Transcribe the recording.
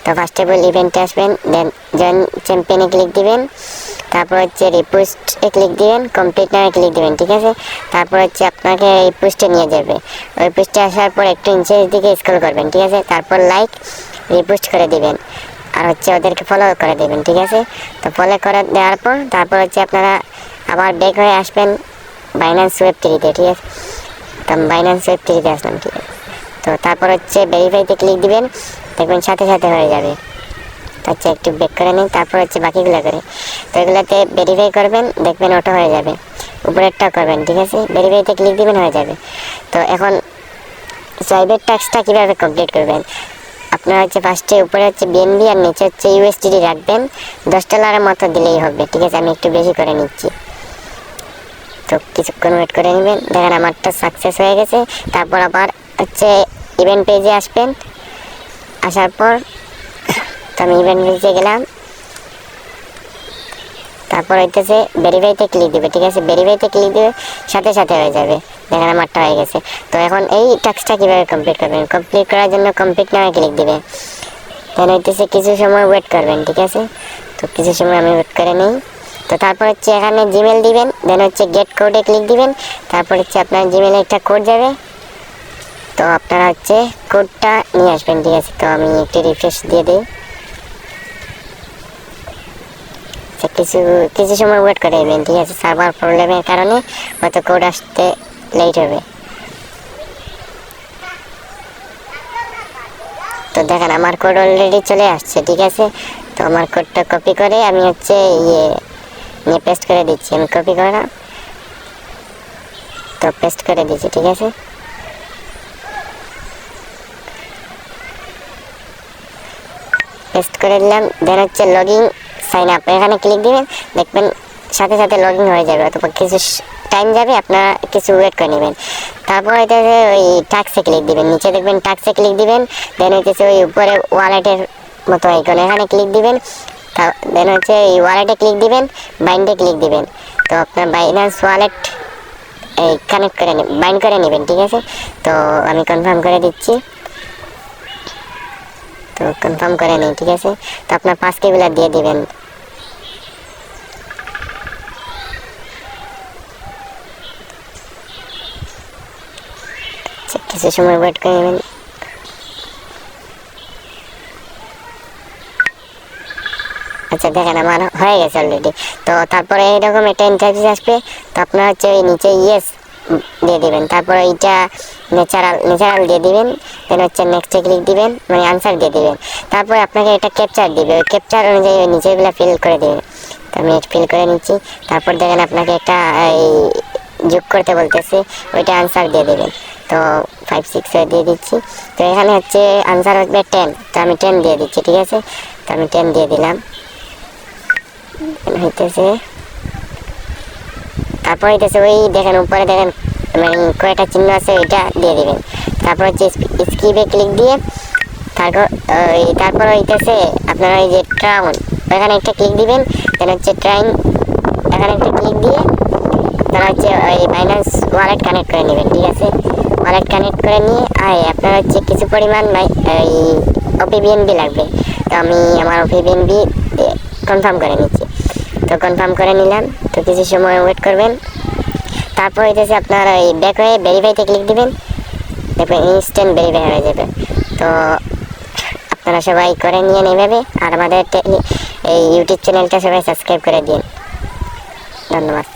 তো first of all ইভেন্টে আসবেন, দেন জয়েন চ্যাম্পিয়নে ক্লিক দিবেন, তারপর হচ্ছে রিপোস্টে ক্লিক দিবেন, কমপ্লিট নামে ক্লিক দিবেন, ঠিক আছে। তারপর হচ্ছে আপনাকে এই পোস্টে নিয়ে যাবে। ওই পোস্টে আসার পর একটু নিচের দিকে স্ক্রল করবেন, ঠিক আছে। তারপর লাইক রিপোস্ট করে দিবেন আর হচ্ছে ওদেরকে ফলো করে দেবেন, ঠিক আছে। তো ফলো করে দেওয়ার পর তারপর হচ্ছে আপনারা আবার ব্যাক হয়ে আসবেন বাইন্যান্স ওয়েব 3-তে, ঠিক আছে। তো বাইন্যান্স ওয়েব 3-তে আসলাম, ঠিক আছে। তো তারপর হচ্ছে ভেরিফাইতে ক্লিক দিবেন, দেখবেন সাথে সাথে হয়ে যাবে। তো হচ্ছে একটু ব্যাক করে নিন, তারপর হচ্ছে বাকিগুলো করে। তো এগুলোতে ভেরিফাই করবেন, দেখবেন অটো হয়ে যাবে। উপরেরটা করবেন, ঠিক আছে। ভেরিফাইতে ক্লিক দিবেন, হয়ে যাবে। তো এখন সাইবার ট্যাক্সটা কীভাবে কমপ্লিট করবেন, আপনারা হচ্ছে ফার্স্টে উপরে হচ্ছে বিএনবি আর নিচে হচ্ছে ইউএসডিটি রাখবেন। $10 মতো দিলেই হবে, ঠিক আছে। আমি একটু বেশি করে নিচ্ছি। তো কিছুক্ষণ ওয়েট করে নেবেন, দেখেন আমারটা সাকসেস হয়ে গেছে। তারপর আবার হচ্ছে ইভেন্ট পেজে আসবেন, আসার পর তো আমি ইভেন্ট পেজে গেলাম। তারপর হইতেছে ভেরিফাইতে ক্লিক দিবে, ঠিক আছে। ভেরিফাইতে ক্লিক দিবে, সাথে সাথে হয়ে যাবে। দেখেন আমারটা হয়ে গেছে। তো এখন এই টাস্কটা কীভাবে কমপ্লিট করবেন, কমপ্লিট করার জন্য কমপ্লিট নামে ক্লিক দিবে। দেন হইতেছে কিছু সময় ওয়েট করবেন, ঠিক আছে। তো কিছু সময় আমি ওয়েট করে নিই। তো তারপর হচ্ছে এখানে জিমেল দিবেন, দেন হচ্ছে গেট কোডে ক্লিক দিবেন। তারপর হচ্ছে আপনার জিমেলে একটা কোড যাবে, তো আপনারা হচ্ছে কোডটা নিয়ে আসবেন, ঠিক আছে। তো আমি একটি রিফ্রেশ দিয়ে দিই। কিছু সময় ওয়েট করে দেবেন, ঠিক আছে। সার্ভার প্রবলেমের কারণে হয়তো কোড আসতে লেট হবে। তো দেখেন আমার কোড অলরেডি চলে আসছে, ঠিক আছে। তো আমার কোডটা কপি করে আমি হচ্ছে নিয়ে পেস্ট করে দিচ্ছি। আমি কপি করা তো পেস্ট করে দিচ্ছি, ঠিক আছে। পেস্ট করে দিলাম। দেন হচ্ছে লগইন সাইন আপ, এখানে ক্লিক দিবেন, দেখবেন সাথে সাথে লগইন হয়ে যাবে, অথবা কিছু টাইম যাবে, আপনারা কিছু ওয়েট করে নেবেন। তারপর হইতেছে ওই টাস্কে ক্লিক দিবেন, নিচে দেখবেন টাস্কে ক্লিক দিবেন। দেন হইতেছে ওই উপরে ওয়ালেটের মতো আইকন, এখানে ক্লিক দিবেন। দেন হচ্ছে এই ওয়ালেটে ক্লিক দিবেন, বাইন্ডে ক্লিক দিবেন। তো আপনার বাইন্যান্স ওয়ালেট এই কানেক্ট করে বাইন্ড করে নেবেন, ঠিক আছে। তো আমি কনফার্ম করে দিচ্ছি। তো কনফার্ম করে নিই, ঠিক আছে। তো আপনার পাসকিগুলো দিয়ে দিবেন। কিছু সময় ওয়েট করে নেবেন। আচ্ছা দেখেন আমার হয়ে গেছে অলরেডি। তো তারপরে এইরকম একটা ইন্টারফেস আসবে। তো আপনার হচ্ছে ওই নিচে ইয়েস দিয়ে দিবেন, তারপর এইটা ন্যাচারাল দিয়ে দিবেন। দেন হচ্ছে নেক্সটে ক্লিক দিবেন, মানে আনসার দিয়ে দিবেন। তারপর আপনাকে একটা ক্যাপচার দিবে, ওই ক্যাপচার অনুযায়ী ওই নিচেগুলো ফিল করে দেবেন। তো আমি ফিল করে নিচ্ছি। তারপর দেখেন আপনাকে একটা এই যোগ করতে বলতেছে, ওইটা আনসার দিয়ে দেবেন। তো 5-6 দিয়ে দিচ্ছি। তো এখানে হচ্ছে আনসার আসবে 10, তো আমি 10 দিয়ে দিচ্ছি, ঠিক আছে। তো আমি 10 দিয়ে দিলাম। হইতেছে তারপর হইতেছে ওই দেখেন উপরে দেখেন মানে কয়েকটা চিহ্ন আছে, ওইটা দিয়ে দিবেন। তারপর হচ্ছে স্কিপে ক্লিক দিয়ে তারপর হইতেছে আপনারা এই যে ট্রাউন, এখানে একটা ক্লিক দিবেন। দেন হচ্ছে ট্রাইন, এখানে একটা ক্লিক দিয়ে তারা হচ্ছে ওই বাইন্যান্স ওয়ালেট কানেক্ট করে নেবেন, ঠিক আছে। ওয়ালেট কানেক্ট করে নিয়ে আপনারা হচ্ছে কিছু পরিমাণ এই ওপিবিএনবি লাগবে। তো আমি আমার ওপিবিএনবি কনফার্ম করে নিচ্ছি। তো কনফার্ম করে নিলাম। তো কিছু সময় ওয়েট করবেন। তারপর হইতেছে আপনার এই ব্যাক হয়ে ভেরিফাইতে ক্লিক দিবেন, দেখবেন ইনস্ট্যান্ট ভেরিফাই হয়ে যাবে। তো আপনারা সবাই করে নিয়ে নেবে। আর আমাদের এই ইউটিউব চ্যানেলটা সবাই সাবস্ক্রাইব করে দিন। ধন্যবাদ।